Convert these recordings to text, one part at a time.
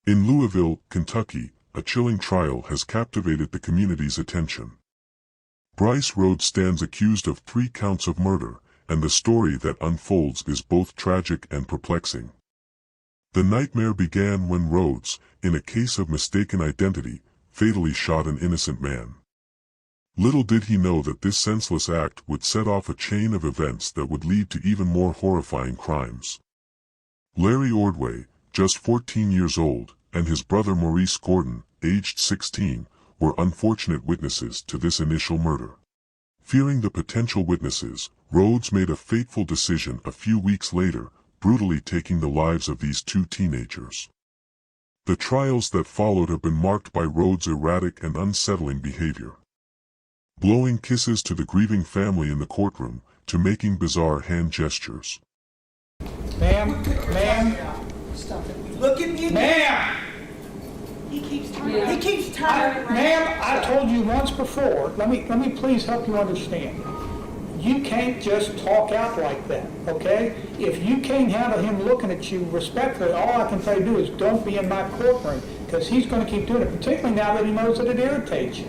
In Louisville, Kentucky, a chilling trial has captivated the community's attention. Bryce Rhodes stands accused of 3 counts of murder, and the story that unfolds is both tragic and perplexing. The nightmare began when Rhodes, in a case of mistaken identity, fatally shot an innocent man. Little did he know that this senseless act would set off a chain of events that would lead to even more horrifying crimes. Larry Ordway, just 14 years old, and his brother Maurice Gordon, aged 16, were unfortunate witnesses to this initial murder. Fearing the potential witnesses, Rhodes made a fateful decision a few weeks later, brutally taking the lives of these 2 teenagers. The trials that followed have been marked by Rhodes' erratic and unsettling behavior. Blowing kisses to the grieving family in the courtroom, to making bizarre hand gestures. Ma'am, Stop it. Look at me. ma'am, He keeps turning around. ma'am, I told you once before, let me please help you understand. You can't just talk out like that, okay? If you can't handle him looking at you respectfully, all I can tell you to do is don't be in my courtroom, because he's going to keep doing it, particularly now that he knows that it irritates you.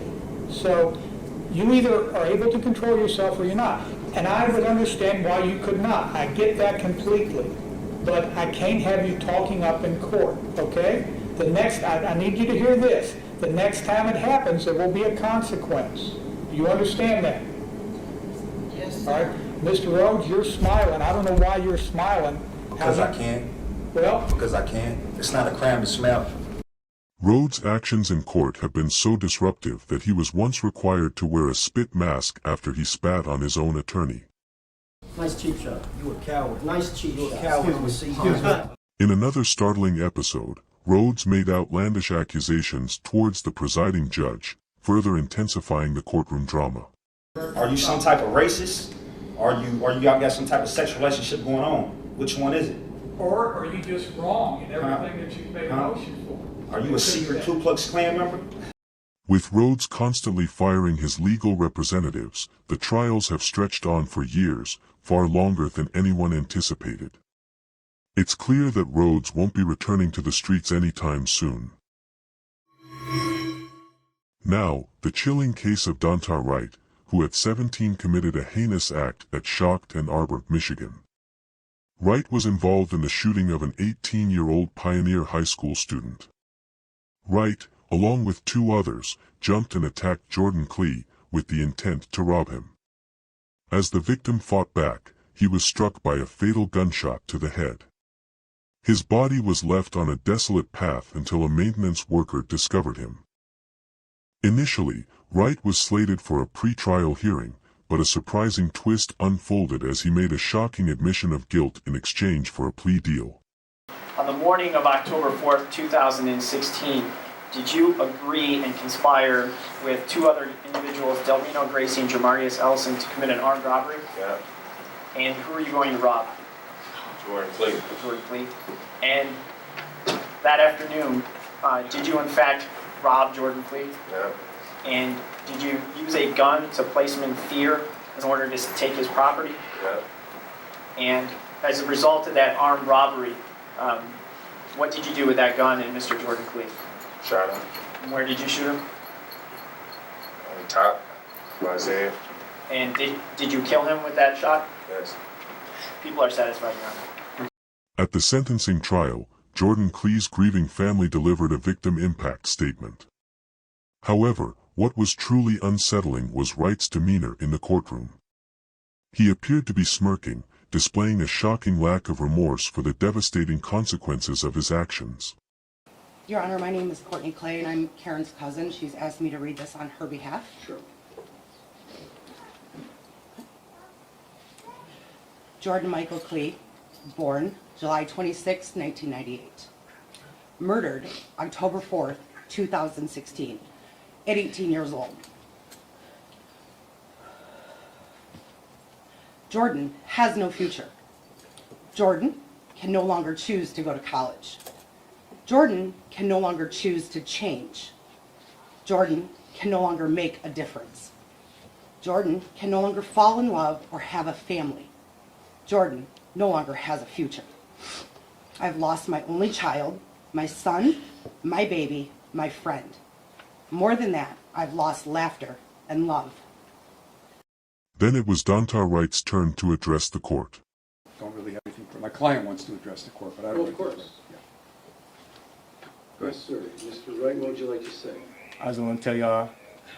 So, you either are able to control yourself or you're not. And I would understand why you could not. I get that completely. But I can't have you talking up in court, okay? I need you to hear this. The next time it happens, there will be a consequence. Do you understand that? Yes, All sir. right? Mr. Rhodes, you're smiling. I don't know why you're smiling. Because I can. Well, Because I can. It's not a crime to smile. Rhodes' actions in court have been so disruptive that he was once required to wear a spit mask after he spat on his own attorney. Nice cheap shot. You a coward. Nice cheap You a shot. coward with season. In another startling episode, Rhodes made outlandish accusations towards the presiding judge, further intensifying the courtroom drama. Are you some type of racist? Are you got some type of sexual relationship going on? Which one is it? or are you just wrong in everything that you've made a motion for? Are you a secret Ku Klux Klan member? With Rhodes constantly firing his legal representatives, the trials have stretched on for years, far longer than anyone anticipated. It's clear that Rhodes won't be returning to the streets anytime soon. Now, the chilling case of Danta Wright, who at 17 committed a heinous act at shocked Ann Arbor, Michigan. Wright was involved in the shooting of an 18-year-old Pioneer High School student. Wright, along with 2 others, jumped and attacked Jordan Klee, with the intent to rob him. As the victim fought back, he was struck by a fatal gunshot to the head. His body was left on a desolate path until a maintenance worker discovered him. Initially, Wright was slated for a pre-trial hearing, but a surprising twist unfolded as he made a shocking admission of guilt in exchange for a plea deal. On the morning of October 4th, 2016, did you agree and conspire with 2 other individuals, Delvino Gracie and Jamarius Ellison, to commit an armed robbery? Yeah, And who are you going to rob? Jordan Clee. Jordan Clee. And that afternoon, did you in fact rob Jordan Clee? Yeah, And did you use a gun to place him in fear in order to take his property? yeah. And as a result of that armed robbery, what did you do with that gun and Mr. Jordan Clee? Shot him And where did you shoot him? on the top of his head. And did you kill him with that shot? Yes. People are satisfied, Your Honor. At the sentencing trial, Jordan Klee's grieving family delivered a victim impact statement. However, what was truly unsettling was Wright's demeanor in the courtroom. He appeared to be smirking, displaying a shocking lack of remorse for the devastating consequences of his actions. Your Honor, my name is Courtney Clay, and I'm Karen's cousin. She's asked me to read this on her behalf. Sure. Jordan Michael Clee, born July 26, 1998. Murdered October 4th, 2016, at 18 years old. Jordan has no future. Jordan can no longer choose to go to college. Jordan can no longer choose to change. Jordan can no longer make a difference. Jordan can no longer fall in love or have a family. Jordan no longer has a future. I've lost my only child, my son, my baby, my friend. More than that, I've lost laughter and love. Then it was Danta Wright's turn to address the court. Don't really have anything for my client wants to address the court, but I don't. Well, of course. Yes, sir. Mr. Wright, what would you like to say? I just want to tell y'all,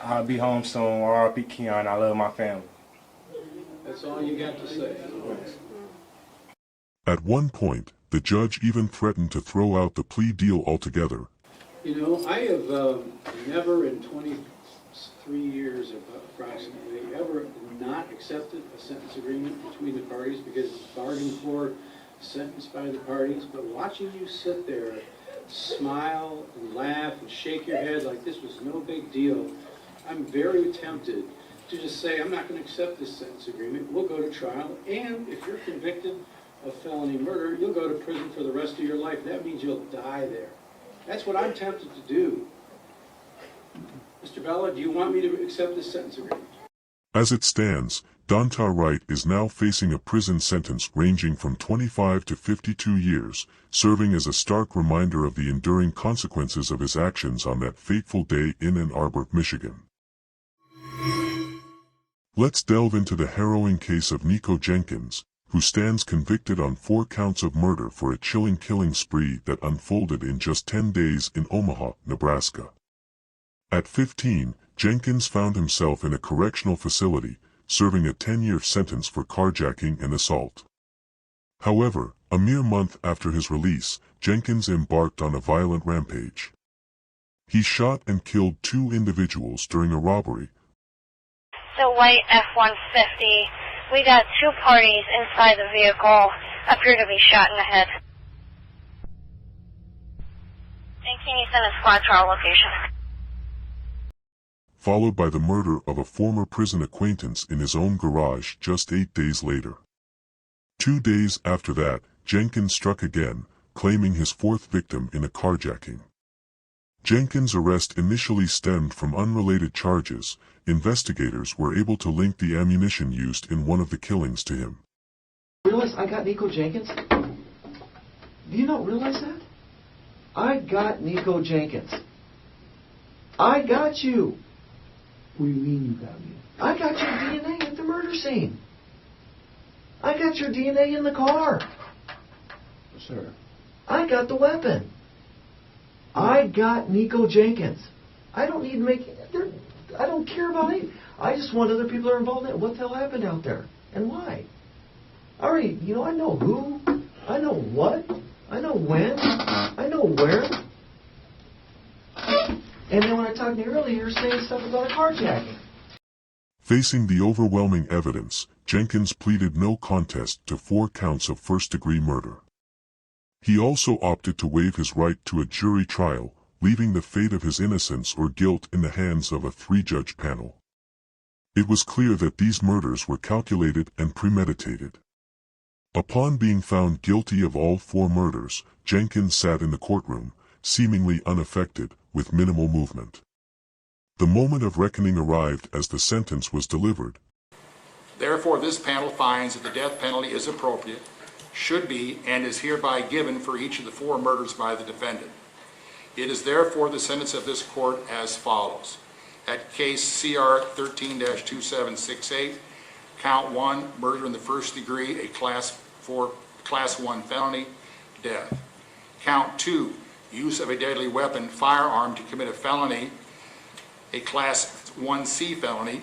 I'll be home soon. R.I.P. Keon. I love my family. That's all you got to say. At one point, the judge even threatened to throw out the plea deal altogether. You know, I have never in 23 years approximately ever not accepted a sentence agreement between the parties because it's bargained for, sentenced by the parties. But watching you sit there, smile and laugh and shake your head like this was no big deal, I'm very tempted to just say, I'm not going to accept this sentence agreement. We'll go to trial, and if you're convicted of felony murder, you'll go to prison for the rest of your life. That means you'll die there. That's what I'm tempted to do. Mr. Bella, do you want me to accept this sentence agreement? As it stands, Danta Wright is now facing a prison sentence ranging from 25 to 52 years, serving as a stark reminder of the enduring consequences of his actions on that fateful day in Ann Arbor, Michigan. Let's delve into the harrowing case of Nikko Jenkins, who stands convicted on 4 counts of murder for a chilling killing spree that unfolded in just 10 days in Omaha, Nebraska. At 15, Jenkins found himself in a correctional facility, serving a 10-year sentence for carjacking and assault. However, a mere month after his release, Jenkins embarked on a violent rampage. He shot and killed 2 individuals during a robbery. The white F-150. We got 2 parties inside the vehicle, appear to be shot in the head. And can you send a squad to our location? Followed by the murder of a former prison acquaintance in his own garage just 8 days later. 2 days after that, Jenkins struck again, claiming his 4th victim in a carjacking. Jenkins' arrest initially stemmed from unrelated charges. Investigators were able to link the ammunition used in one of the killings to him. Realize I got Nikko Jenkins? Do you not realize that? I got Nikko Jenkins. I got you. What do you mean you got me? I got your DNA at the murder scene. I got your DNA in the car. Sir. I got the weapon. I got Nikko Jenkins. I don't need to make... I don't care about it. I just want other people that are involved in it. What the hell happened out there? And why? I already... You know, I know who. I know what. I know when. I know where. And then when I talked to you earlier, you were saying stuff about a carjacking. Facing the overwhelming evidence, Jenkins pleaded no contest to 4 counts of first-degree murder. He also opted to waive his right to a jury trial, leaving the fate of his innocence or guilt in the hands of a 3-judge panel. It was clear that these murders were calculated and premeditated. Upon being found guilty of all 4 murders, Jenkins sat in the courtroom, seemingly unaffected, with minimal movement. The moment of reckoning arrived as the sentence was delivered. Therefore, this panel finds that the death penalty is appropriate, should be, and is hereby given for each of the 4 murders by the defendant. It is therefore the sentence of this court as follows. At case CR 13-2768, count 1, murder in the first degree, a class 1 felony, death. Count 2, use of a deadly weapon, firearm to commit a felony, a class 1C felony,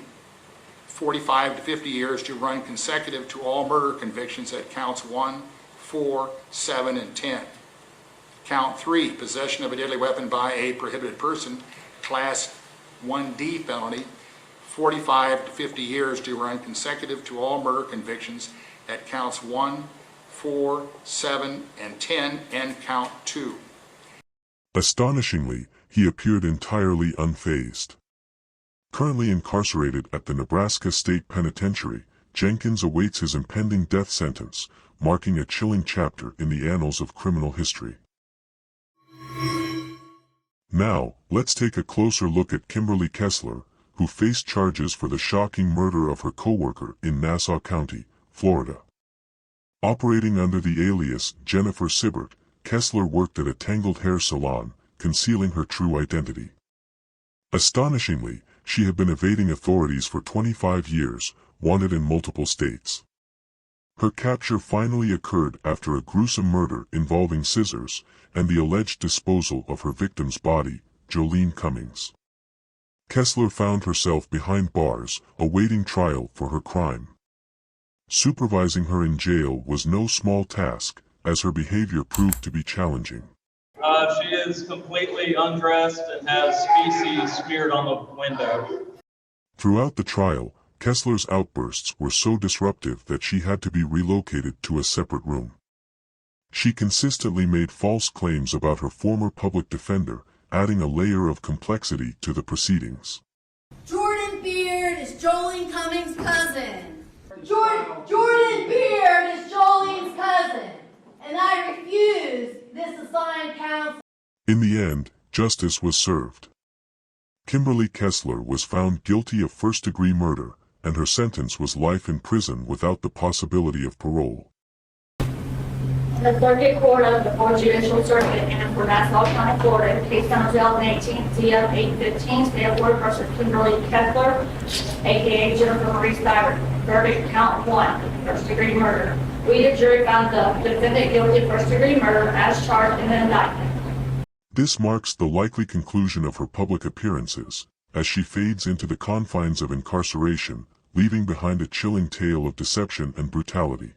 45 to 50 years to run consecutive to all murder convictions at counts 1, 4, 7, and 10. Count 3, possession of a deadly weapon by a prohibited person, class 1D felony, 45 to 50 years to run consecutive to all murder convictions at counts 1, 4, 7, and 10, and count 2. Astonishingly, he appeared entirely unfazed. Currently incarcerated at the Nebraska State Penitentiary, Jenkins awaits his impending death sentence, marking a chilling chapter in the annals of criminal history. Now, let's take a closer look at Kimberly Kessler, who faced charges for the shocking murder of her coworker in Nassau County, Florida. Operating under the alias Jennifer Sibbert, Kessler worked at a tangled hair salon, concealing her true identity. Astonishingly, she had been evading authorities for 25 years, wanted in multiple states. Her capture finally occurred after a gruesome murder involving scissors and the alleged disposal of her victim's body, Jolene Cummings. Kessler found herself behind bars, awaiting trial for her crime. Supervising her in jail was no small task, as her behavior proved to be challenging. She is completely undressed and has feces smeared on the window. Throughout the trial, Kessler's outbursts were so disruptive that she had to be relocated to a separate room. She consistently made false claims about her former public defender, adding a layer of complexity to the proceedings. Jordan Beard is Jolene Cummings' cousin. Jordan Beard is Jolene's cousin, and I refuse this assigned counsel. In the end, justice was served. Kimberly Kessler was found guilty of first-degree murder, and her sentence was life in prison without the possibility of parole. The Circuit Court of the 4th Judicial Circuit in Nassau County, Florida, case number 2018 CF 815, State of Florida versus Kimberly Kessler, aka Jennifer Marie Stivert. Verdict count 1, first-degree murder. We, the jury, found the defendant guilty of first-degree murder as charged in the indictment. This marks the likely conclusion of her public appearances, as she fades into the confines of incarceration, leaving behind a chilling tale of deception and brutality.